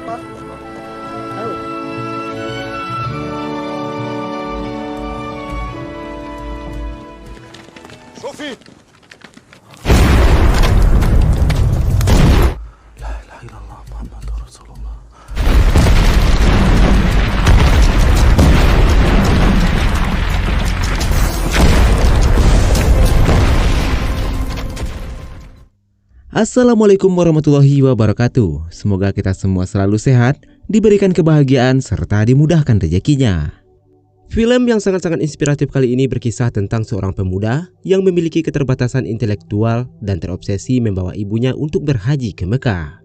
apa? Tahu. Sofi! La ilaha illallah Muhammadur Rasulullah. Assalamualaikum warahmatullahi wabarakatuh. Semoga kita semua selalu sehat, diberikan kebahagiaan, serta dimudahkan rezekinya. Film yang sangat-sangat inspiratif kali ini berkisah tentang seorang pemuda yang memiliki keterbatasan intelektual dan terobsesi membawa ibunya untuk berhaji ke Mekah.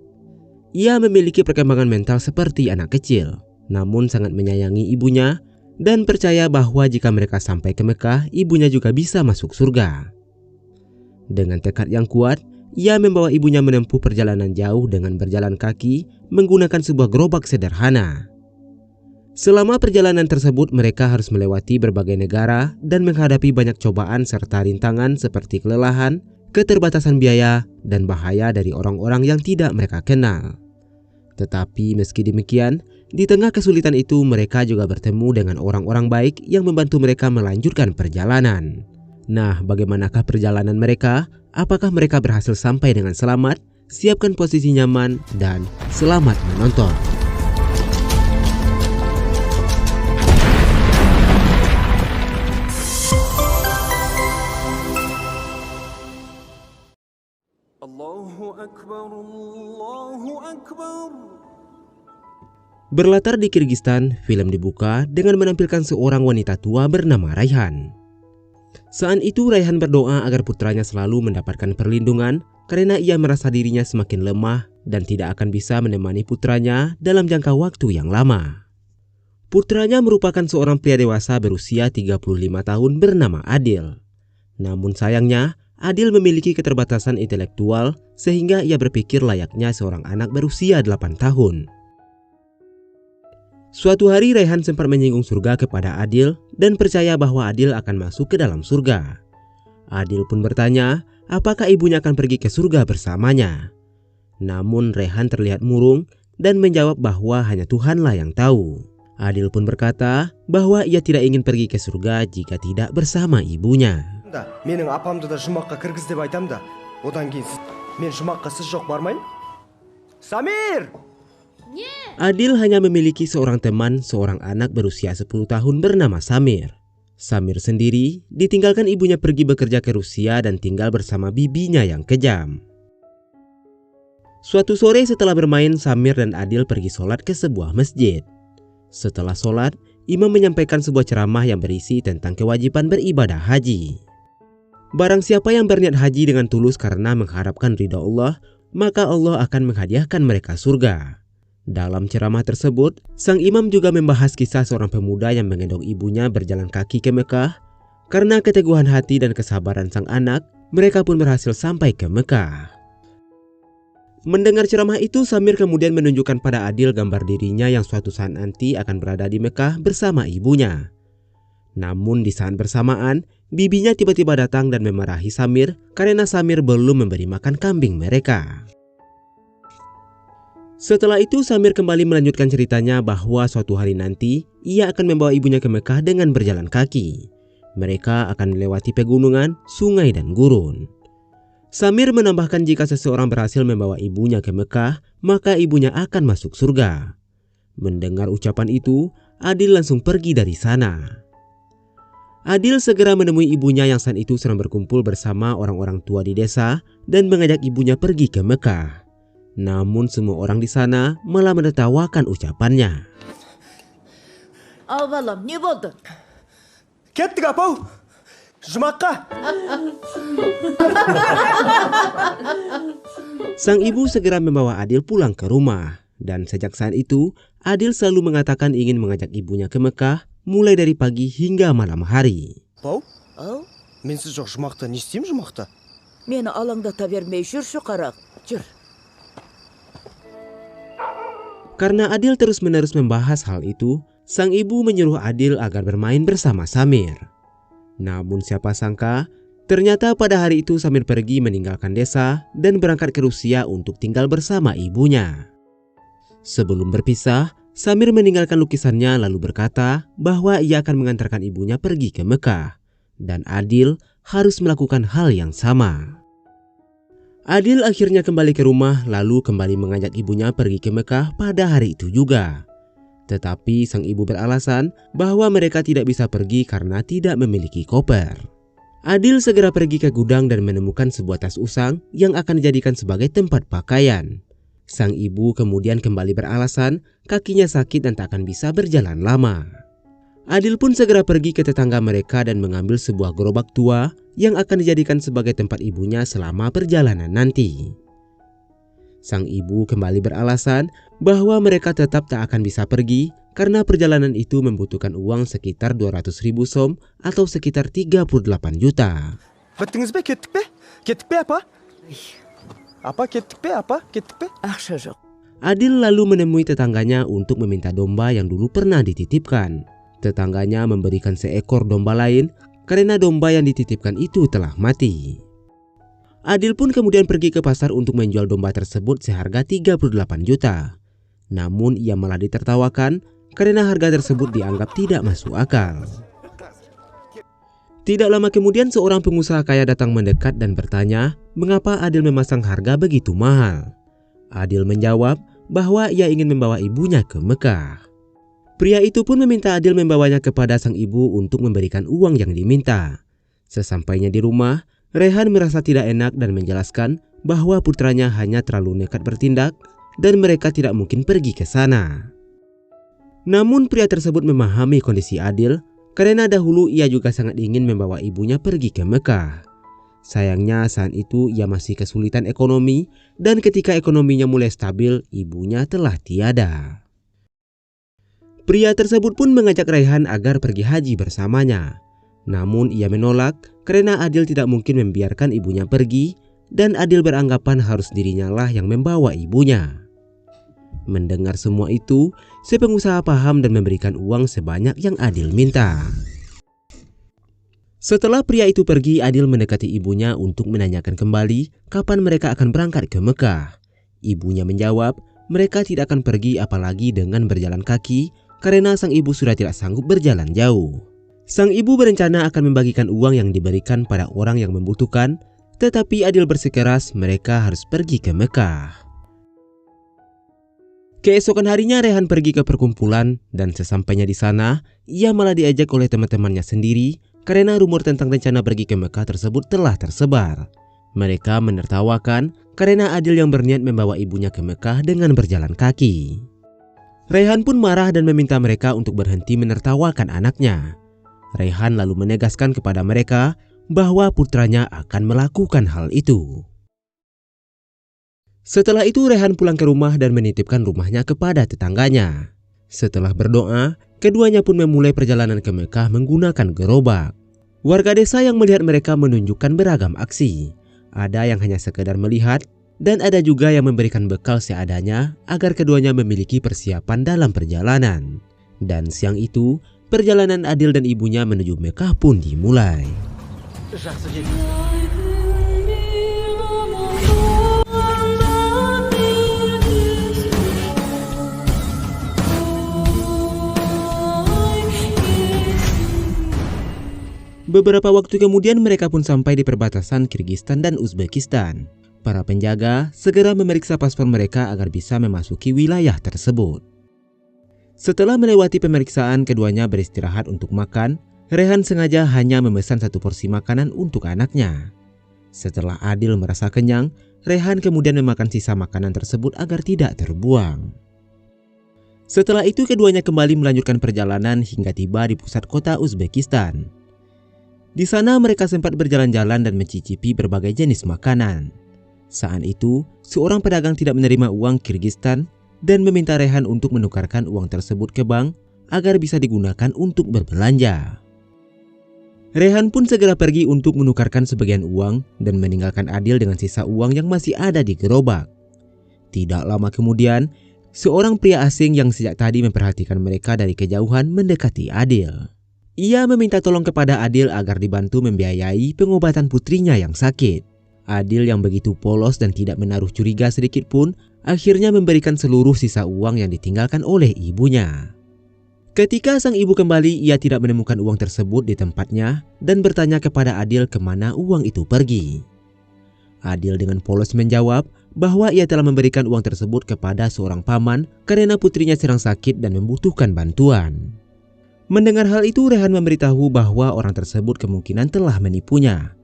Ia memiliki perkembangan mental seperti anak kecil, namun sangat menyayangi ibunya dan percaya bahwa jika mereka sampai ke Mekah, ibunya juga bisa masuk surga. Dengan tekad yang kuat, ia membawa ibunya menempuh perjalanan jauh dengan berjalan kaki menggunakan sebuah gerobak sederhana. Selama perjalanan tersebut, mereka harus melewati berbagai negara dan menghadapi banyak cobaan serta rintangan seperti kelelahan, keterbatasan biaya, dan bahaya dari orang-orang yang tidak mereka kenal. Tetapi meski demikian, di tengah kesulitan itu mereka juga bertemu dengan orang-orang baik yang membantu mereka melanjutkan perjalanan. Nah, bagaimanakah perjalanan mereka? Apakah mereka berhasil sampai dengan selamat? Siapkan posisi nyaman dan selamat menonton. Allahu Akbar, Allahu Akbar. Berlatar di Kirgistan, film dibuka dengan menampilkan seorang wanita tua bernama Raihan. Saat itu Raihan berdoa agar putranya selalu mendapatkan perlindungan karena ia merasa dirinya semakin lemah dan tidak akan bisa menemani putranya dalam jangka waktu yang lama. Putranya merupakan seorang pria dewasa berusia 35 tahun bernama Adil. Namun sayangnya, Adil memiliki keterbatasan intelektual sehingga ia berpikir layaknya seorang anak berusia 8 tahun. Suatu hari Raihan sempat menyinggung surga kepada Adil dan percaya bahwa Adil akan masuk ke dalam surga. Adil pun bertanya apakah ibunya akan pergi ke surga bersamanya. Namun Raihan terlihat murung dan menjawab bahwa hanya Tuhanlah yang tahu. Adil pun berkata bahwa ia tidak ingin pergi ke surga jika tidak bersama ibunya. Менің апамды да жұмаққа кіргіз деп айтам да. Одан кейін мен жұмаққа сіз жоқ бармаймын. Самир! Adil hanya memiliki seorang teman, seorang anak berusia 10 tahun bernama Samir. Samir sendiri ditinggalkan ibunya pergi bekerja ke Rusia dan tinggal bersama bibinya yang kejam. Suatu sore setelah bermain, Samir dan Adil pergi sholat ke sebuah masjid. Setelah sholat, imam menyampaikan sebuah ceramah yang berisi tentang kewajiban beribadah haji. Barang siapa yang berniat haji dengan tulus karena mengharapkan ridha Allah, maka Allah akan menghadiahkan mereka surga. Dalam ceramah tersebut, sang imam juga membahas kisah seorang pemuda yang menggendong ibunya berjalan kaki ke Mekah. Karena keteguhan hati dan kesabaran sang anak, mereka pun berhasil sampai ke Mekah. Mendengar ceramah itu, Samir kemudian menunjukkan pada Adil gambar dirinya yang suatu saat nanti akan berada di Mekah bersama ibunya. Namun di saat bersamaan, bibinya tiba-tiba datang dan memarahi Samir karena Samir belum memberi makan kambing mereka. Setelah itu Samir kembali melanjutkan ceritanya bahwa suatu hari nanti ia akan membawa ibunya ke Mekah dengan berjalan kaki. Mereka akan melewati pegunungan, sungai dan gurun. Samir menambahkan jika seseorang berhasil membawa ibunya ke Mekah, maka ibunya akan masuk surga. Mendengar ucapan itu, Adil langsung pergi dari sana. Adil segera menemui ibunya yang saat itu sedang berkumpul bersama orang-orang tua di desa dan mengajak ibunya pergi ke Mekah. Namun semua orang di sana malah menertawakan ucapannya. Al balam, ne oldu? Кеттік апау! Жұмаққа! Sang ibu segera membawa Adil pulang ke rumah. Dan sejak saat itu, Adil selalu mengatakan ingin mengajak ibunya ke Mekah mulai dari pagi hingga malam hari. Апау, Ау, менсіз жоқ жұмақта не істеймін жұмақта? meni alаңдата бермей жүрші қарақ, жүр. Karena Adil terus-menerus membahas hal itu, sang ibu menyuruh Adil agar bermain bersama Samir. Namun siapa sangka, ternyata pada hari itu Samir pergi meninggalkan desa dan berangkat ke Rusia untuk tinggal bersama ibunya. Sebelum berpisah, Samir meninggalkan lukisannya lalu berkata bahwa ia akan mengantarkan ibunya pergi ke Mekah dan Adil harus melakukan hal yang sama. Adil akhirnya kembali ke rumah lalu kembali mengajak ibunya pergi ke Mekah pada hari itu juga. Tetapi sang ibu beralasan bahwa mereka tidak bisa pergi karena tidak memiliki koper. Adil segera pergi ke gudang dan menemukan sebuah tas usang yang akan dijadikan sebagai tempat pakaian. Sang ibu kemudian kembali beralasan kakinya sakit dan tak akan bisa berjalan lama. Adil pun segera pergi ke tetangga mereka dan mengambil sebuah gerobak tua yang akan dijadikan sebagai tempat ibunya selama perjalanan nanti. Sang ibu kembali beralasan bahwa mereka tetap tak akan bisa pergi karena perjalanan itu membutuhkan uang sekitar 200.000 som atau sekitar 38 juta. Bittiniz be, kettik be? Kettik be apa? Apa kettik be? Apa kettik be? Ақша жоқ. Adil lalu menemui tetangganya untuk meminta domba yang dulu pernah dititipkan. Tetangganya memberikan seekor domba lain karena domba yang dititipkan itu telah mati. Adil pun kemudian pergi ke pasar untuk menjual domba tersebut seharga 38 juta. Namun ia malah ditertawakan karena harga tersebut dianggap tidak masuk akal. Tidak lama kemudian seorang pengusaha kaya datang mendekat dan bertanya mengapa Adil memasang harga begitu mahal. Adil menjawab bahwa ia ingin membawa ibunya ke Mekah. Pria itu pun meminta Adil membawanya kepada sang ibu untuk memberikan uang yang diminta. Sesampainya di rumah, Rehan merasa tidak enak dan menjelaskan bahwa putranya hanya terlalu nekat bertindak dan mereka tidak mungkin pergi ke sana. Namun pria tersebut memahami kondisi Adil karena dahulu ia juga sangat ingin membawa ibunya pergi ke Mekah. Sayangnya saat itu ia masih kesulitan ekonomi dan ketika ekonominya mulai stabil, ibunya telah tiada. Pria tersebut pun mengajak Rehan agar pergi haji bersamanya. Namun ia menolak karena Adil tidak mungkin membiarkan ibunya pergi dan Adil beranggapan harus dirinya lah yang membawa ibunya. Mendengar semua itu, si pengusaha paham dan memberikan uang sebanyak yang Adil minta. Setelah pria itu pergi, Adil mendekati ibunya untuk menanyakan kembali kapan mereka akan berangkat ke Mekah. Ibunya menjawab, mereka tidak akan pergi apalagi dengan berjalan kaki karena sang ibu sudah tidak sanggup berjalan jauh. Sang ibu berencana akan membagikan uang yang diberikan pada orang yang membutuhkan, tetapi Adil bersikeras mereka harus pergi ke Mekah. Keesokan harinya Rehan pergi ke perkumpulan dan sesampainya di sana, ia malah diajak oleh teman-temannya sendiri karena rumor tentang rencana pergi ke Mekah tersebut telah tersebar. Mereka menertawakan karena Adil yang berniat membawa ibunya ke Mekah dengan berjalan kaki. Rehan pun marah dan meminta mereka untuk berhenti menertawakan anaknya. Rehan lalu menegaskan kepada mereka bahwa putranya akan melakukan hal itu. Setelah itu Rehan pulang ke rumah dan menitipkan rumahnya kepada tetangganya. Setelah berdoa, keduanya pun memulai perjalanan ke Mekah menggunakan gerobak. Warga desa yang melihat mereka menunjukkan beragam aksi. Ada yang hanya sekedar melihat dan ada juga yang memberikan bekal seadanya agar keduanya memiliki persiapan dalam perjalanan. Dan siang itu, perjalanan Adil dan ibunya menuju Mekah pun dimulai. Beberapa waktu kemudian mereka pun sampai di perbatasan Kirgistan dan Uzbekistan. Para penjaga segera memeriksa paspor mereka agar bisa memasuki wilayah tersebut. Setelah melewati pemeriksaan, keduanya beristirahat untuk makan. Rehan sengaja hanya memesan satu porsi makanan untuk anaknya. Setelah Adil merasa kenyang, Rehan kemudian memakan sisa makanan tersebut agar tidak terbuang. Setelah itu keduanya kembali melanjutkan perjalanan hingga tiba di pusat kota Uzbekistan. Di sana mereka sempat berjalan-jalan dan mencicipi berbagai jenis makanan. Saat itu, seorang pedagang tidak menerima uang Kirgistan dan meminta Rehan untuk menukarkan uang tersebut ke bank agar bisa digunakan untuk berbelanja. Rehan pun segera pergi untuk menukarkan sebagian uang dan meninggalkan Adil dengan sisa uang yang masih ada di gerobak. Tidak lama kemudian, seorang pria asing yang sejak tadi memperhatikan mereka dari kejauhan mendekati Adil. Ia meminta tolong kepada Adil agar dibantu membiayai pengobatan putrinya yang sakit. Adil yang begitu polos dan tidak menaruh curiga sedikit pun akhirnya memberikan seluruh sisa uang yang ditinggalkan oleh ibunya. Ketika sang ibu kembali, ia tidak menemukan uang tersebut di tempatnya dan bertanya kepada Adil kemana uang itu pergi. Adil dengan polos menjawab bahwa ia telah memberikan uang tersebut kepada seorang paman karena putrinya sedang sakit dan membutuhkan bantuan. Mendengar hal itu, Rehan memberitahu bahwa orang tersebut kemungkinan telah menipunya.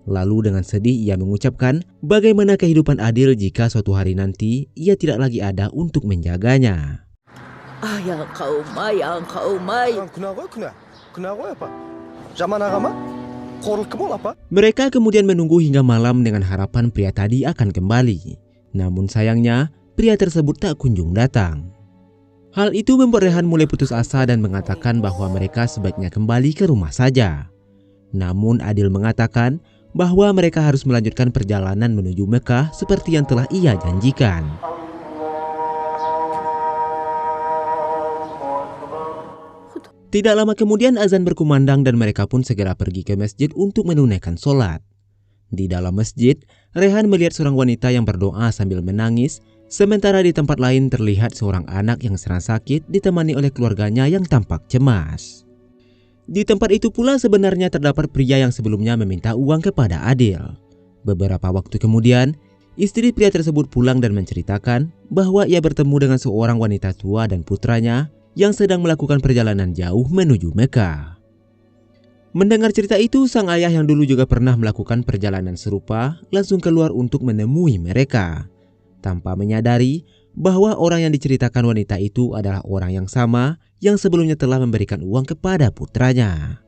Lalu dengan sedih ia mengucapkan bagaimana kehidupan Adil jika suatu hari nanti ia tidak lagi ada untuk menjaganya. Ayang kau mai. Kena gue apa? Zaman agama? Korul kemul apa? Mereka kemudian menunggu hingga malam dengan harapan pria tadi akan kembali. Namun sayangnya, pria tersebut tak kunjung datang. Hal itu membuat Rehan mulai putus asa dan mengatakan bahwa mereka sebaiknya kembali ke rumah saja. Namun Adil mengatakan bahwa mereka harus melanjutkan perjalanan menuju Mekah seperti yang telah ia janjikan. Tidak lama kemudian azan berkumandang dan mereka pun segera pergi ke masjid untuk menunaikan sholat. Di dalam masjid, Rehan melihat seorang wanita yang berdoa sambil menangis, sementara di tempat lain terlihat seorang anak yang sedang sakit ditemani oleh keluarganya yang tampak cemas. Di tempat itu pula sebenarnya terdapat pria yang sebelumnya meminta uang kepada Adil. Beberapa waktu kemudian, istri pria tersebut pulang dan menceritakan bahwa ia bertemu dengan seorang wanita tua dan putranya yang sedang melakukan perjalanan jauh menuju Mekah. Mendengar cerita itu, sang ayah yang dulu juga pernah melakukan perjalanan serupa langsung keluar untuk menemui mereka, tanpa menyadari bahwa orang yang diceritakan wanita itu adalah orang yang sama yang sebelumnya telah memberikan uang kepada putranya.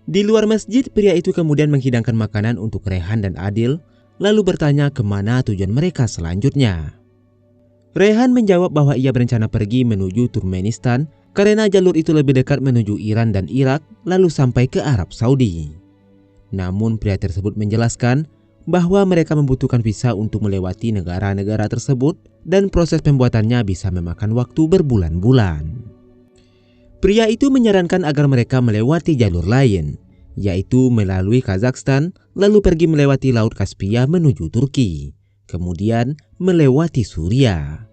Di luar masjid, pria itu kemudian menghidangkan makanan untuk Rehan dan Adil, lalu bertanya kemana tujuan mereka selanjutnya. Rehan menjawab bahwa ia berencana pergi menuju Turkmenistan karena jalur itu lebih dekat menuju Iran dan Irak lalu sampai ke Arab Saudi. Namun pria tersebut menjelaskan bahwa mereka membutuhkan visa untuk melewati negara-negara tersebut dan proses pembuatannya bisa memakan waktu berbulan-bulan. Pria itu menyarankan agar mereka melewati jalur lain, yaitu melalui Kazakhstan lalu pergi melewati Laut Kaspia menuju Turki, kemudian melewati Suriah.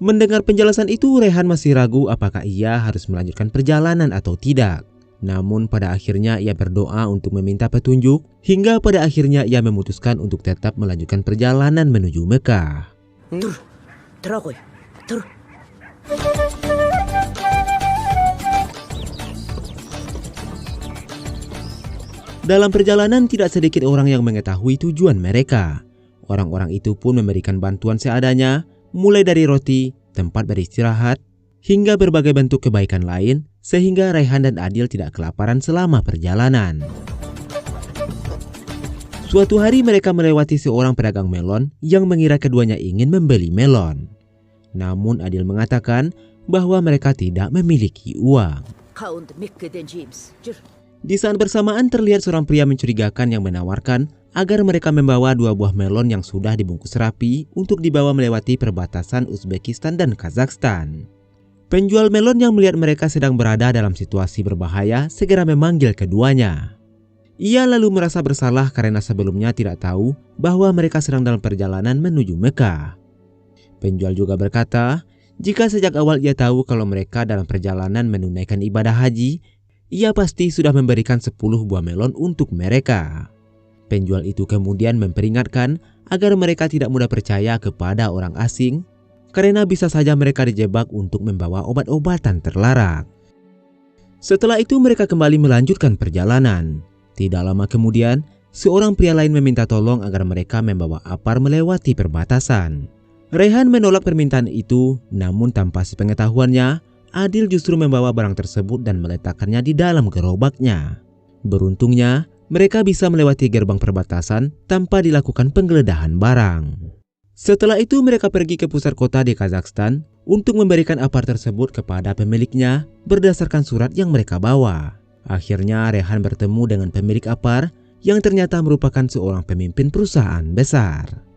Mendengar penjelasan itu, Rehan masih ragu apakah ia harus melanjutkan perjalanan atau tidak. Namun pada akhirnya ia berdoa untuk meminta petunjuk, hingga pada akhirnya ia memutuskan untuk tetap melanjutkan perjalanan menuju Mekah. Tur. Dalam perjalanan tidak sedikit orang yang mengetahui tujuan mereka. Orang-orang itu pun memberikan bantuan seadanya, mulai dari roti, tempat beristirahat, hingga berbagai bentuk kebaikan lain, sehingga Rehan dan Adil tidak kelaparan selama perjalanan. Suatu hari mereka melewati seorang pedagang melon yang mengira keduanya ingin membeli melon. Namun Adil mengatakan bahwa mereka tidak memiliki uang. Di saat bersamaan terlihat seorang pria mencurigakan yang menawarkan agar mereka membawa 2 buah melon yang sudah dibungkus rapi untuk dibawa melewati perbatasan Uzbekistan dan Kazakhstan. Penjual melon yang melihat mereka sedang berada dalam situasi berbahaya segera memanggil keduanya. Ia lalu merasa bersalah karena sebelumnya tidak tahu bahwa mereka sedang dalam perjalanan menuju Mekah. Penjual juga berkata, jika sejak awal ia tahu kalau mereka dalam perjalanan menunaikan ibadah haji, ia pasti sudah memberikan 10 buah melon untuk mereka. Penjual itu kemudian memperingatkan agar mereka tidak mudah percaya kepada orang asing karena bisa saja mereka dijebak untuk membawa obat-obatan terlarang. Setelah itu mereka kembali melanjutkan perjalanan. Tidak lama kemudian, seorang pria lain meminta tolong agar mereka membawa apar melewati perbatasan. Rehan menolak permintaan itu, namun tanpa sepengetahuannya, Adil justru membawa barang tersebut dan meletakkannya di dalam gerobaknya. Beruntungnya, mereka bisa melewati gerbang perbatasan tanpa dilakukan penggeledahan barang. Setelah itu mereka pergi ke pusat kota di Kazakhstan untuk memberikan apar tersebut kepada pemiliknya berdasarkan surat yang mereka bawa. Akhirnya Rehan bertemu dengan pemilik apar yang ternyata merupakan seorang pemimpin perusahaan besar.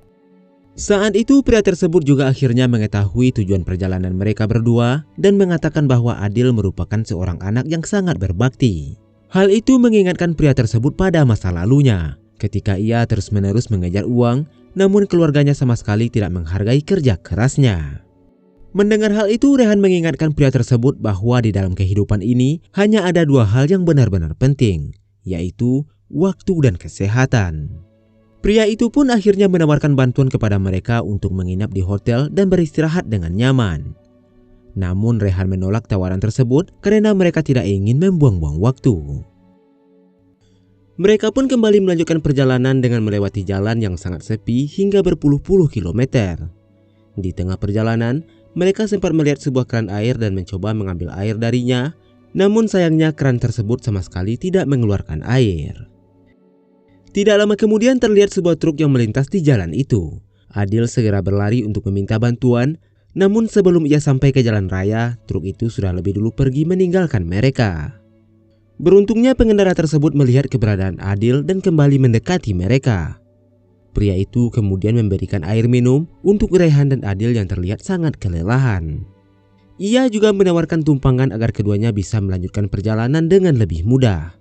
Saat itu pria tersebut juga akhirnya mengetahui tujuan perjalanan mereka berdua dan mengatakan bahwa Adil merupakan seorang anak yang sangat berbakti. Hal itu mengingatkan pria tersebut pada masa lalunya, ketika ia terus-menerus mengejar uang namun keluarganya sama sekali tidak menghargai kerja kerasnya. Mendengar hal itu, Rehan mengingatkan pria tersebut bahwa di dalam kehidupan ini hanya ada dua hal yang benar-benar penting, yaitu waktu dan kesehatan. Pria itu pun akhirnya menawarkan bantuan kepada mereka untuk menginap di hotel dan beristirahat dengan nyaman. Namun Rehan menolak tawaran tersebut karena mereka tidak ingin membuang-buang waktu. Mereka pun kembali melanjutkan perjalanan dengan melewati jalan yang sangat sepi hingga berpuluh-puluh kilometer. Di tengah perjalanan, mereka sempat melihat sebuah keran air dan mencoba mengambil air darinya, namun sayangnya keran tersebut sama sekali tidak mengeluarkan air. Tidak lama kemudian terlihat sebuah truk yang melintas di jalan itu. Adil segera berlari untuk meminta bantuan, namun sebelum ia sampai ke jalan raya, truk itu sudah lebih dulu pergi meninggalkan mereka. Beruntungnya pengendara tersebut melihat keberadaan Adil dan kembali mendekati mereka. Pria itu kemudian memberikan air minum untuk Rehan dan Adil yang terlihat sangat kelelahan. Ia juga menawarkan tumpangan agar keduanya bisa melanjutkan perjalanan dengan lebih mudah.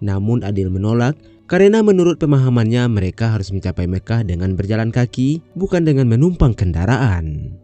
Namun Adil menolak karena menurut pemahamannya mereka harus mencapai Mekah dengan berjalan kaki, bukan dengan menumpang kendaraan.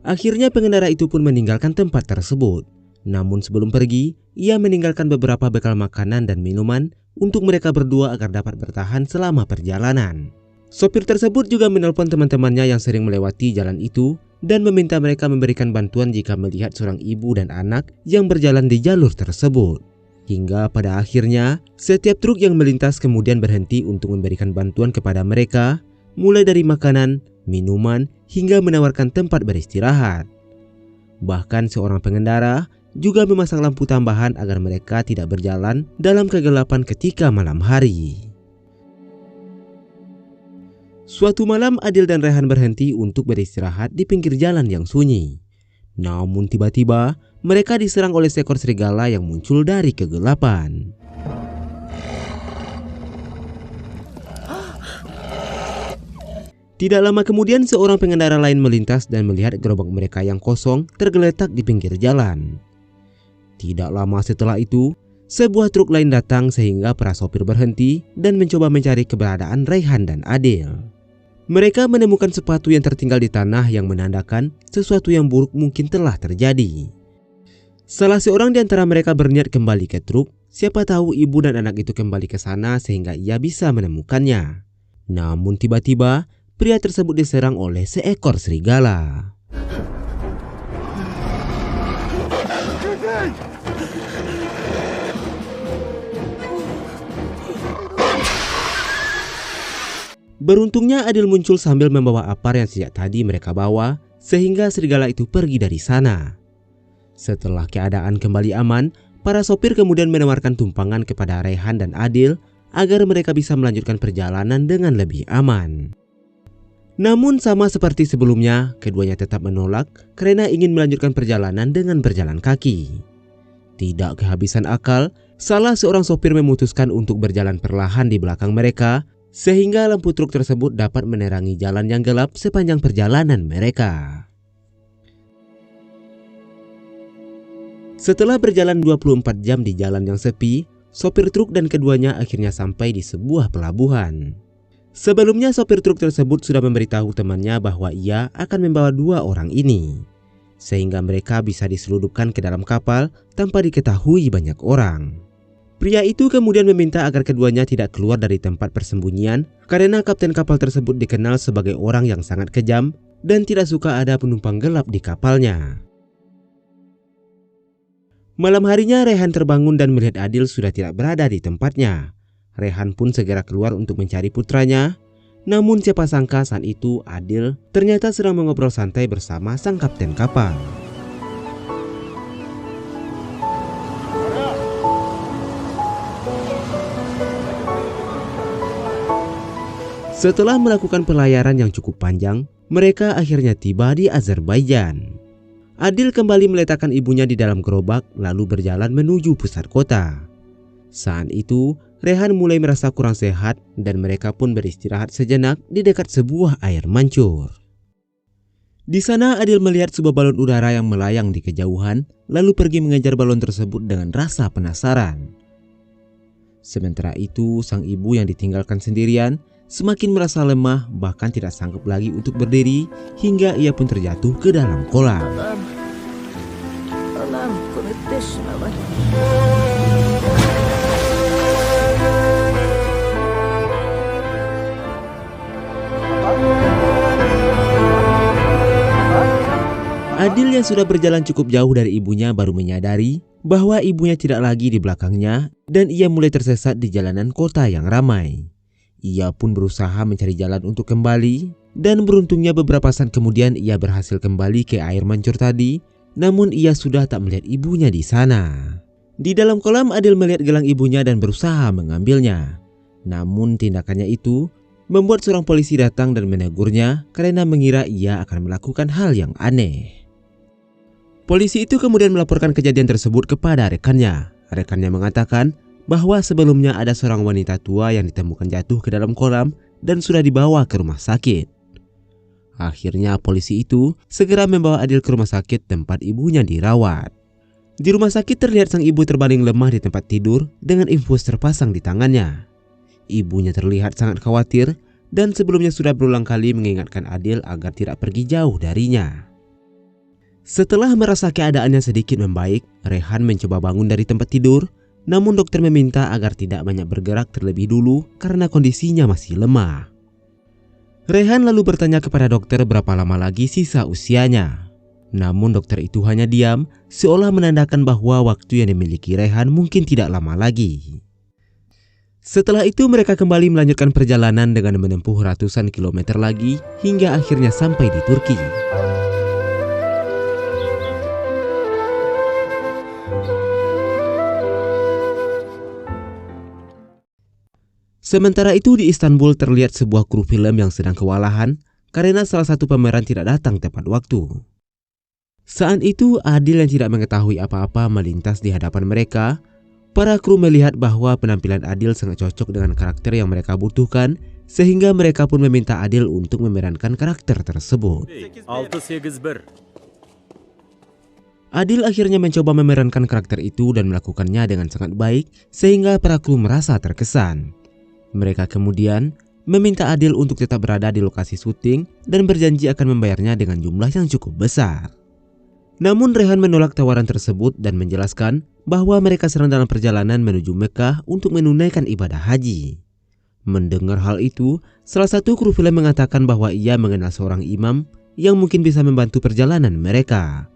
Akhirnya pengendara itu pun meninggalkan tempat tersebut. Namun sebelum pergi, ia meninggalkan beberapa bekal makanan dan minuman untuk mereka berdua agar dapat bertahan selama perjalanan. Sopir tersebut juga menelpon teman-temannya yang sering melewati jalan itu dan meminta mereka memberikan bantuan jika melihat seorang ibu dan anak yang berjalan di jalur tersebut. Hingga pada akhirnya, setiap truk yang melintas kemudian berhenti untuk memberikan bantuan kepada mereka, mulai dari makanan, minuman, hingga menawarkan tempat beristirahat. Bahkan seorang pengendara juga memasang lampu tambahan agar mereka tidak berjalan dalam kegelapan ketika malam hari. Suatu malam Adil dan Rehan berhenti untuk beristirahat di pinggir jalan yang sunyi. Namun tiba-tiba mereka diserang oleh seekor serigala yang muncul dari kegelapan. Tidak lama kemudian seorang pengendara lain melintas dan melihat gerobak mereka yang kosong tergeletak di pinggir jalan. Tidak lama setelah itu, sebuah truk lain datang sehingga para sopir berhenti dan mencoba mencari keberadaan Rehan dan Adil. Mereka menemukan sepatu yang tertinggal di tanah yang menandakan sesuatu yang buruk mungkin telah terjadi. Salah seorang di antara mereka berniat kembali ke truk, siapa tahu ibu dan anak itu kembali ke sana sehingga ia bisa menemukannya. Namun tiba-tiba, pria tersebut diserang oleh seekor serigala. Beruntungnya Adil muncul sambil membawa apar yang sejak tadi mereka bawa, sehingga serigala itu pergi dari sana. Setelah keadaan kembali aman, para sopir kemudian menawarkan tumpangan kepada Rehan dan Adil agar mereka bisa melanjutkan perjalanan dengan lebih aman. Namun sama seperti sebelumnya, keduanya tetap menolak karena ingin melanjutkan perjalanan dengan berjalan kaki. Tidak kehabisan akal, salah seorang sopir memutuskan untuk berjalan perlahan di belakang mereka, sehingga lampu truk tersebut dapat menerangi jalan yang gelap sepanjang perjalanan mereka. Setelah berjalan 24 jam di jalan yang sepi, sopir truk dan keduanya akhirnya sampai di sebuah pelabuhan. Sebelumnya sopir truk tersebut sudah memberitahu temannya bahwa ia akan membawa dua orang ini, sehingga mereka bisa diselundupkan ke dalam kapal tanpa diketahui banyak orang. Pria itu kemudian meminta agar keduanya tidak keluar dari tempat persembunyian karena kapten kapal tersebut dikenal sebagai orang yang sangat kejam dan tidak suka ada penumpang gelap di kapalnya. Malam harinya Rehan terbangun dan melihat Adil sudah tidak berada di tempatnya. Rehan pun segera keluar untuk mencari putranya. Namun siapa sangka saat itu Adil ternyata sedang mengobrol santai bersama sang kapten kapal. Setelah melakukan pelayaran yang cukup panjang, mereka akhirnya tiba di Azerbaijan. Adil kembali meletakkan ibunya di dalam gerobak lalu berjalan menuju pusat kota. Saat itu, Rehan mulai merasa kurang sehat dan mereka pun beristirahat sejenak di dekat sebuah air mancur. Di sana Adil melihat sebuah balon udara yang melayang di kejauhan lalu pergi mengejar balon tersebut dengan rasa penasaran. Sementara itu, sang ibu yang ditinggalkan sendirian semakin merasa lemah, bahkan tidak sanggup lagi untuk berdiri, hingga ia pun terjatuh ke dalam kolam. Allah'ım konuşma bak. Adil yang sudah berjalan cukup jauh dari ibunya baru menyadari bahwa ibunya tidak lagi di belakangnya dan ia mulai tersesat di jalanan kota yang ramai. Ia pun berusaha mencari jalan untuk kembali dan beruntungnya beberapa saat kemudian ia berhasil kembali ke air mancur tadi, namun ia sudah tak melihat ibunya di sana. Di dalam kolam Adil melihat gelang ibunya dan berusaha mengambilnya. Namun tindakannya itu membuat seorang polisi datang dan menegurnya karena mengira ia akan melakukan hal yang aneh. Polisi itu kemudian melaporkan kejadian tersebut kepada rekannya. Rekannya mengatakan bahwa sebelumnya ada seorang wanita tua yang ditemukan jatuh ke dalam kolam dan sudah dibawa ke rumah sakit. Akhirnya polisi itu segera membawa Adil ke rumah sakit tempat ibunya dirawat. Di rumah sakit terlihat sang ibu terbaring lemah di tempat tidur dengan infus terpasang di tangannya. Ibunya terlihat sangat khawatir dan sebelumnya sudah berulang kali mengingatkan Adil agar tidak pergi jauh darinya. Setelah merasa keadaannya sedikit membaik, Rehan mencoba bangun dari tempat tidur, namun dokter meminta agar tidak banyak bergerak terlebih dulu karena kondisinya masih lemah. Rehan lalu bertanya kepada dokter berapa lama lagi sisa usianya. Namun dokter itu hanya diam, seolah menandakan bahwa waktu yang dimiliki Rehan mungkin tidak lama lagi. Setelah itu mereka kembali melanjutkan perjalanan dengan menempuh ratusan kilometer lagi hingga akhirnya sampai di Turki. Sementara itu di Istanbul terlihat sebuah kru film yang sedang kewalahan karena salah satu pemeran tidak datang tepat waktu. Saat itu Adil yang tidak mengetahui apa-apa melintas di hadapan mereka. Para kru melihat bahwa penampilan Adil sangat cocok dengan karakter yang mereka butuhkan, sehingga mereka pun meminta Adil untuk memerankan karakter tersebut. 681. Adil akhirnya mencoba memerankan karakter itu dan melakukannya dengan sangat baik, sehingga para kru merasa terkesan. Mereka kemudian meminta Adil untuk tetap berada di lokasi syuting dan berjanji akan membayarnya dengan jumlah yang cukup besar. Namun Rehan menolak tawaran tersebut dan menjelaskan bahwa mereka sedang dalam perjalanan menuju Mekah untuk menunaikan ibadah haji. Mendengar hal itu, salah satu kru film mengatakan bahwa ia mengenal seorang imam yang mungkin bisa membantu perjalanan mereka.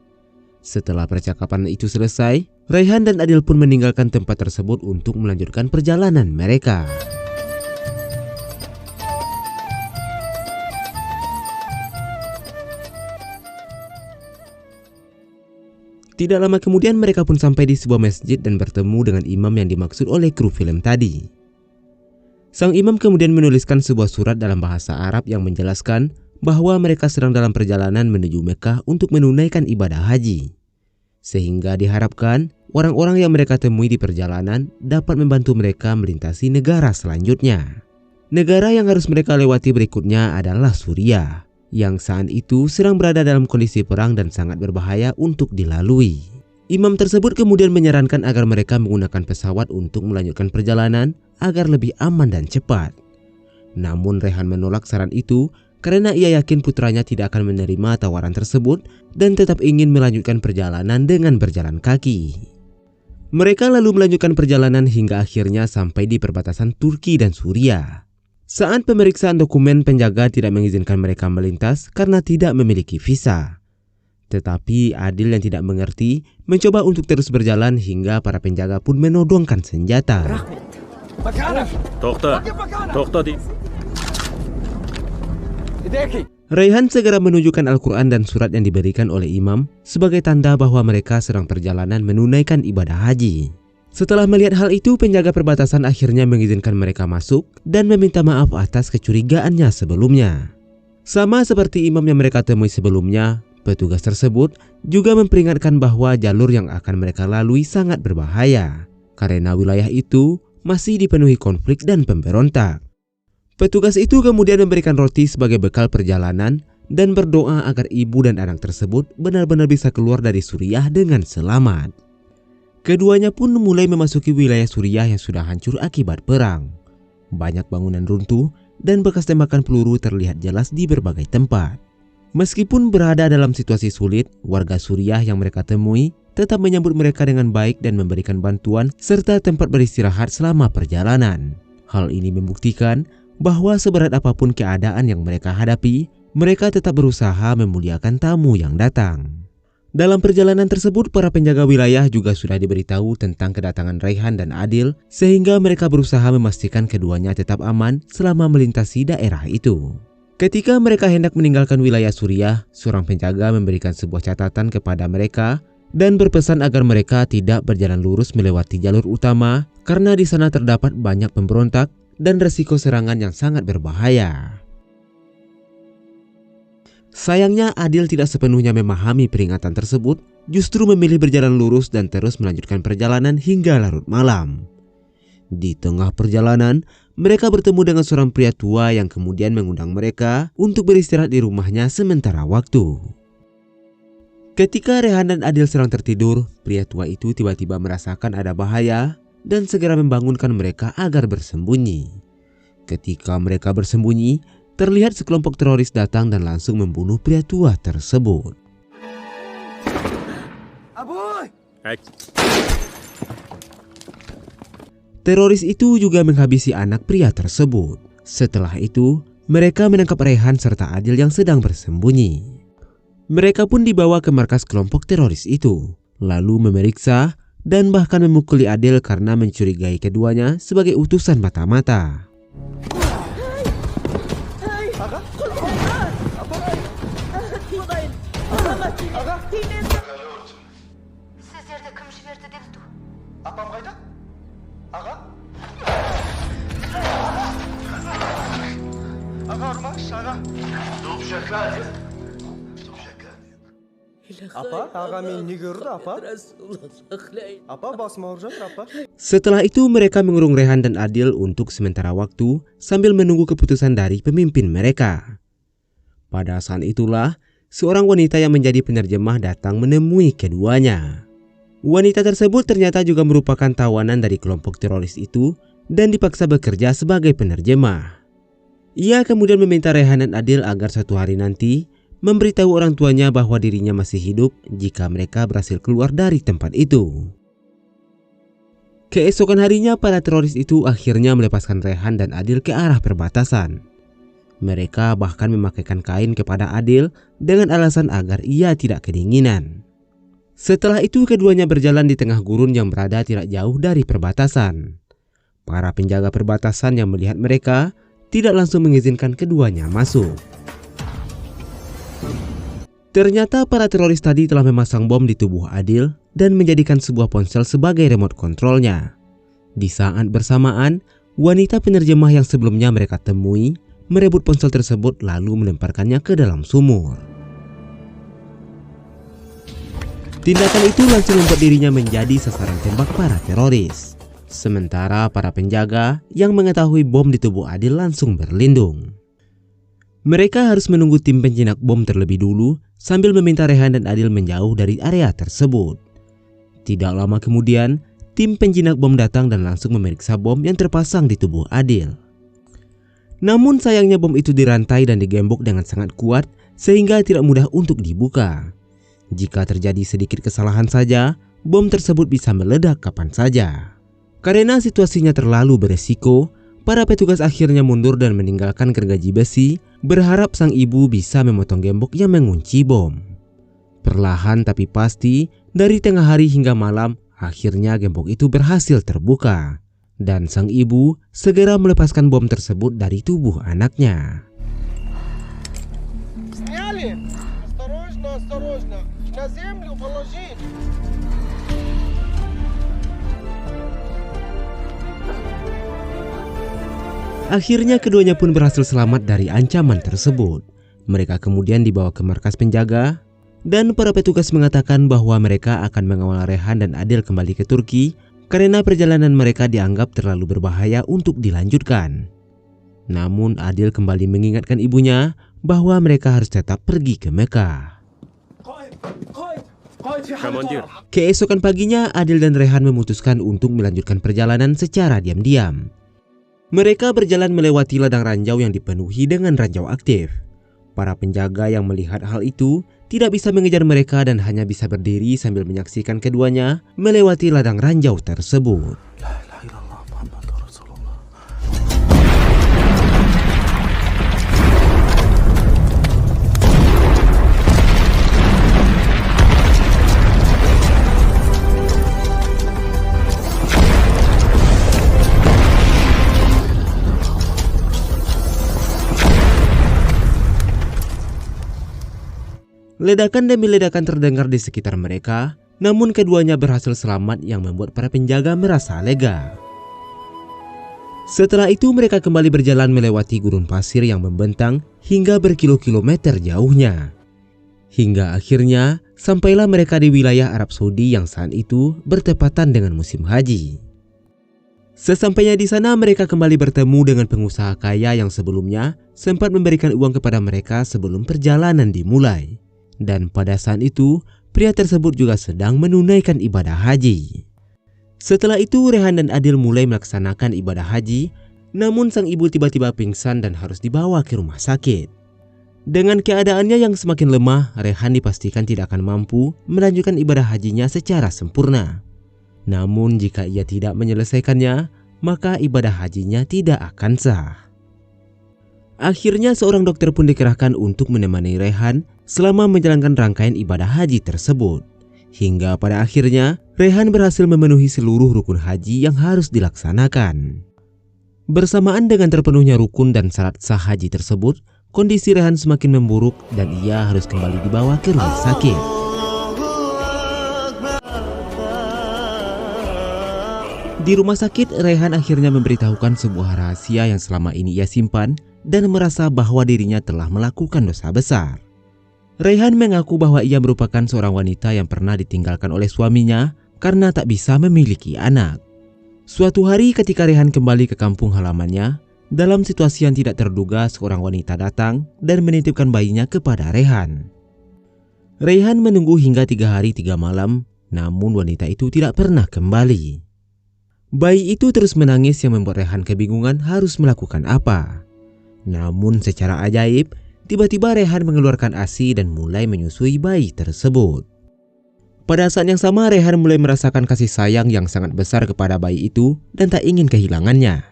Setelah percakapan itu selesai, Rehan dan Adil pun meninggalkan tempat tersebut untuk melanjutkan perjalanan mereka. Tidak lama kemudian mereka pun sampai di sebuah masjid dan bertemu dengan imam yang dimaksud oleh kru film tadi. Sang imam kemudian menuliskan sebuah surat dalam bahasa Arab yang menjelaskan bahwa mereka sedang dalam perjalanan menuju Mekah untuk menunaikan ibadah haji. Sehingga diharapkan orang-orang yang mereka temui di perjalanan dapat membantu mereka melintasi negara selanjutnya. Negara yang harus mereka lewati berikutnya adalah Suriah, yang saat itu sedang berada dalam kondisi perang dan sangat berbahaya untuk dilalui. Imam tersebut kemudian menyarankan agar mereka menggunakan pesawat untuk melanjutkan perjalanan agar lebih aman dan cepat. Namun Rehan menolak saran itu karena ia yakin putranya tidak akan menerima tawaran tersebut dan tetap ingin melanjutkan perjalanan dengan berjalan kaki. Mereka lalu melanjutkan perjalanan hingga akhirnya sampai di perbatasan Turki dan Suriah. Saat pemeriksaan dokumen, penjaga tidak mengizinkan mereka melintas karena tidak memiliki visa. Tetapi Adil yang tidak mengerti mencoba untuk terus berjalan hingga para penjaga pun menodongkan senjata. Tohta di. Rehan segera menunjukkan Al-Quran dan surat yang diberikan oleh imam sebagai tanda bahwa mereka sedang perjalanan menunaikan ibadah haji. Setelah melihat hal itu, penjaga perbatasan akhirnya mengizinkan mereka masuk dan meminta maaf atas kecurigaannya sebelumnya. Sama seperti imam yang mereka temui sebelumnya, petugas tersebut juga memperingatkan bahwa jalur yang akan mereka lalui sangat berbahaya karena wilayah itu masih dipenuhi konflik dan pemberontak. Petugas itu kemudian memberikan roti sebagai bekal perjalanan dan berdoa agar ibu dan anak tersebut benar-benar bisa keluar dari Suriah dengan selamat. Keduanya pun mulai memasuki wilayah Suriah yang sudah hancur akibat perang. Banyak bangunan runtuh dan bekas tembakan peluru terlihat jelas di berbagai tempat. Meskipun berada dalam situasi sulit, warga Suriah yang mereka temui tetap menyambut mereka dengan baik dan memberikan bantuan serta tempat beristirahat selama perjalanan. Hal ini membuktikan bahwa seberat apapun keadaan yang mereka hadapi, mereka tetap berusaha memuliakan tamu yang datang. Dalam perjalanan tersebut, para penjaga wilayah juga sudah diberitahu tentang kedatangan Raihan dan Adil, sehingga mereka berusaha memastikan keduanya tetap aman selama melintasi daerah itu. Ketika mereka hendak meninggalkan wilayah Suriah, seorang penjaga memberikan sebuah catatan kepada mereka dan berpesan agar mereka tidak berjalan lurus melewati jalur utama karena di sana terdapat banyak pemberontak dan resiko serangan yang sangat berbahaya. Sayangnya Adil tidak sepenuhnya memahami peringatan tersebut, justru memilih berjalan lurus dan terus melanjutkan perjalanan hingga larut malam. Di tengah perjalanan, mereka bertemu dengan seorang pria tua yang kemudian mengundang mereka untuk beristirahat di rumahnya sementara waktu. Ketika Rehan dan Adil sedang tertidur, pria tua itu tiba-tiba merasakan ada bahaya dan segera membangunkan mereka agar bersembunyi. Ketika mereka bersembunyi, terlihat sekelompok teroris datang dan langsung membunuh pria tua tersebut. Teroris itu juga menghabisi anak pria tersebut. Setelah itu, mereka menangkap Rehan serta Adil yang sedang bersembunyi. Mereka pun dibawa ke markas kelompok teroris itu, lalu memeriksa dan bahkan memukuli Adil karena mencurigai keduanya sebagai utusan mata-mata. Setelah itu mereka mengurung Rehan dan Adil untuk sementara waktu sambil menunggu keputusan dari pemimpin mereka. Pada saat itulah seorang wanita yang menjadi penerjemah datang menemui keduanya. Wanita tersebut ternyata juga merupakan tawanan dari kelompok teroris itu dan dipaksa bekerja sebagai penerjemah. Ia kemudian meminta Rehan dan Adil agar suatu hari nanti memberitahu orang tuanya bahwa dirinya masih hidup jika mereka berhasil keluar dari tempat itu. Keesokan harinya para teroris itu akhirnya melepaskan Rehan dan Adil ke arah perbatasan. Mereka bahkan memakaikan kain kepada Adil dengan alasan agar ia tidak kedinginan. Setelah itu keduanya berjalan di tengah gurun yang berada tidak jauh dari perbatasan. Para penjaga perbatasan yang melihat mereka tidak langsung mengizinkan keduanya masuk. Ternyata para teroris tadi telah memasang bom di tubuh Adil dan menjadikan sebuah ponsel sebagai remote kontrolnya. Di saat bersamaan, wanita penerjemah yang sebelumnya mereka temui merebut ponsel tersebut lalu melemparkannya ke dalam sumur. Tindakan itu langsung membuat dirinya menjadi sasaran tembak para teroris. Sementara para penjaga yang mengetahui bom di tubuh Adil langsung berlindung. Mereka harus menunggu tim penjinak bom terlebih dulu sambil meminta Rehan dan Adil menjauh dari area tersebut. Tidak lama kemudian, tim penjinak bom datang dan langsung memeriksa bom yang terpasang di tubuh Adil. Namun sayangnya bom itu dirantai dan digembok dengan sangat kuat sehingga tidak mudah untuk dibuka. Jika terjadi sedikit kesalahan saja, bom tersebut bisa meledak kapan saja. Karena situasinya terlalu beresiko, para petugas akhirnya mundur dan meninggalkan gergaji besi, berharap sang ibu bisa memotong gembok yang mengunci bom. Perlahan tapi pasti, dari tengah hari hingga malam, akhirnya gembok itu berhasil terbuka. Dan sang ibu segera melepaskan bom tersebut dari tubuh anaknya. Akhirnya keduanya pun berhasil selamat dari ancaman tersebut. Mereka kemudian dibawa ke markas penjaga dan para petugas mengatakan bahwa mereka akan mengawal Rehan dan Adil kembali ke Turki karena perjalanan mereka dianggap terlalu berbahaya untuk dilanjutkan. Namun Adil kembali mengingatkan ibunya bahwa mereka harus tetap pergi ke Mekah. Keesokan paginya Adil dan Rehan memutuskan untuk melanjutkan perjalanan secara diam-diam. Mereka berjalan melewati ladang ranjau yang dipenuhi dengan ranjau aktif. Para penjaga yang melihat hal itu tidak bisa mengejar mereka dan hanya bisa berdiri sambil menyaksikan keduanya melewati ladang ranjau tersebut. La ilaha illallah Muhammadur Rasulullah. Ledakan demi ledakan terdengar di sekitar mereka, namun keduanya berhasil selamat yang membuat para penjaga merasa lega. Setelah itu mereka kembali berjalan melewati gurun pasir yang membentang hingga berkilo-kilometer jauhnya. Hingga akhirnya sampailah mereka di wilayah Arab Saudi yang saat itu bertepatan dengan musim haji. Sesampainya di sana mereka kembali bertemu dengan pengusaha kaya yang sebelumnya sempat memberikan uang kepada mereka sebelum perjalanan dimulai. Dan pada saat itu, pria tersebut juga sedang menunaikan ibadah haji. Setelah itu, Rehan dan Adil mulai melaksanakan ibadah haji, namun sang ibu tiba-tiba pingsan dan harus dibawa ke rumah sakit. Dengan keadaannya yang semakin lemah, Rehan dipastikan tidak akan mampu melanjutkan ibadah hajinya secara sempurna. Namun jika ia tidak menyelesaikannya, maka ibadah hajinya tidak akan sah. Akhirnya seorang dokter pun dikerahkan untuk menemani Rehan selama menjalankan rangkaian ibadah haji tersebut. Hingga pada akhirnya Rehan berhasil memenuhi seluruh rukun haji yang harus dilaksanakan. Bersamaan dengan terpenuhnya rukun dan syarat sah haji tersebut, kondisi Rehan semakin memburuk dan ia harus kembali dibawa ke rumah sakit. Di rumah sakit, Rehan akhirnya memberitahukan sebuah rahasia yang selama ini ia simpan dan merasa bahwa dirinya telah melakukan dosa besar. Rehan mengaku bahwa ia merupakan seorang wanita yang pernah ditinggalkan oleh suaminya karena tak bisa memiliki anak. Suatu hari ketika Rehan kembali ke kampung halamannya, dalam situasi yang tidak terduga seorang wanita datang dan menitipkan bayinya kepada Rehan. Rehan menunggu hingga 3 hari 3 malam, namun wanita itu tidak pernah kembali. Bayi itu terus menangis yang membuat Rehan kebingungan harus melakukan apa. Namun secara ajaib, tiba-tiba Rehan mengeluarkan ASI dan mulai menyusui bayi tersebut. Pada saat yang sama, Rehan mulai merasakan kasih sayang yang sangat besar kepada bayi itu dan tak ingin kehilangannya.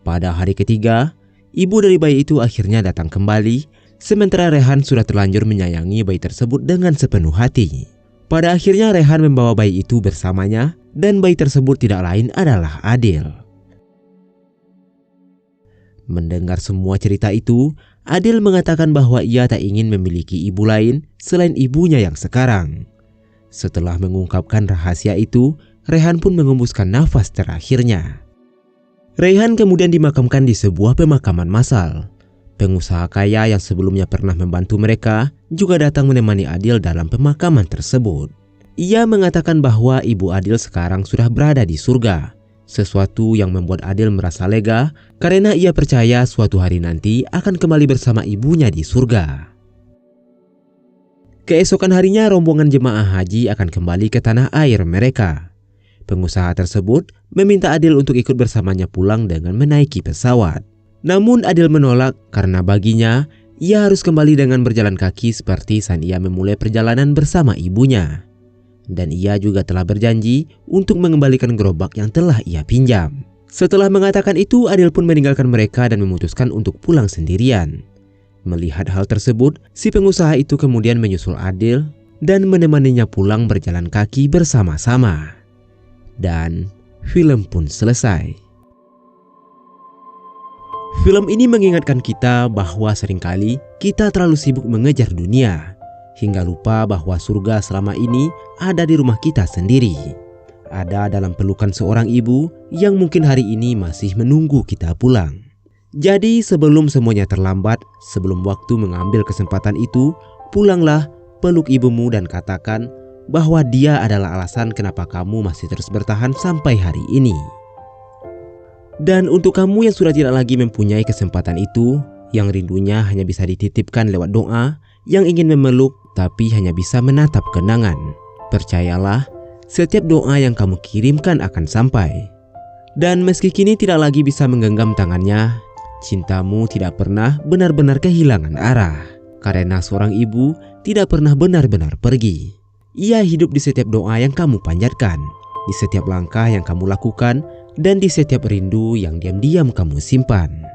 Pada hari ketiga, ibu dari bayi itu akhirnya datang kembali, sementara Rehan sudah terlanjur menyayangi bayi tersebut dengan sepenuh hati. Pada akhirnya Rehan membawa bayi itu bersamanya dan bayi tersebut tidak lain adalah Adil. Mendengar semua cerita itu, Adil mengatakan bahwa ia tak ingin memiliki ibu lain selain ibunya yang sekarang. Setelah mengungkapkan rahasia itu, Rehan pun mengembuskan nafas terakhirnya. Rehan kemudian dimakamkan di sebuah pemakaman massal. Pengusaha kaya yang sebelumnya pernah membantu mereka juga datang menemani Adil dalam pemakaman tersebut. Ia mengatakan bahwa ibu Adil sekarang sudah berada di surga. Sesuatu yang membuat Adil merasa lega karena ia percaya suatu hari nanti akan kembali bersama ibunya di surga. Keesokan harinya rombongan jemaah haji akan kembali ke tanah air mereka. Pengusaha tersebut meminta Adil untuk ikut bersamanya pulang dengan menaiki pesawat. Namun Adil menolak karena baginya ia harus kembali dengan berjalan kaki seperti saat ia memulai perjalanan bersama ibunya. Dan ia juga telah berjanji untuk mengembalikan gerobak yang telah ia pinjam. Setelah mengatakan itu, Adil pun meninggalkan mereka dan memutuskan untuk pulang sendirian. Melihat hal tersebut, si pengusaha itu kemudian menyusul Adil dan menemaninya pulang berjalan kaki bersama-sama. Dan film pun selesai. Film ini mengingatkan kita bahwa seringkali kita terlalu sibuk mengejar dunia hingga lupa bahwa surga selama ini ada di rumah kita sendiri. Ada dalam pelukan seorang ibu yang mungkin hari ini masih menunggu kita pulang. Jadi sebelum semuanya terlambat, sebelum waktu mengambil kesempatan itu, pulanglah, peluk ibumu dan katakan bahwa dia adalah alasan kenapa kamu masih terus bertahan sampai hari ini. Dan untuk kamu yang sudah tidak lagi mempunyai kesempatan itu, yang rindunya hanya bisa dititipkan lewat doa, yang ingin memeluk tapi hanya bisa menatap kenangan, percayalah, setiap doa yang kamu kirimkan akan sampai. Dan meski kini tidak lagi bisa menggenggam tangannya, cintamu tidak pernah benar-benar kehilangan arah. Karena seorang ibu tidak pernah benar-benar pergi. Ia hidup di setiap doa yang kamu panjatkan, di setiap langkah yang kamu lakukan, dan di setiap rindu yang diam-diam kamu simpan.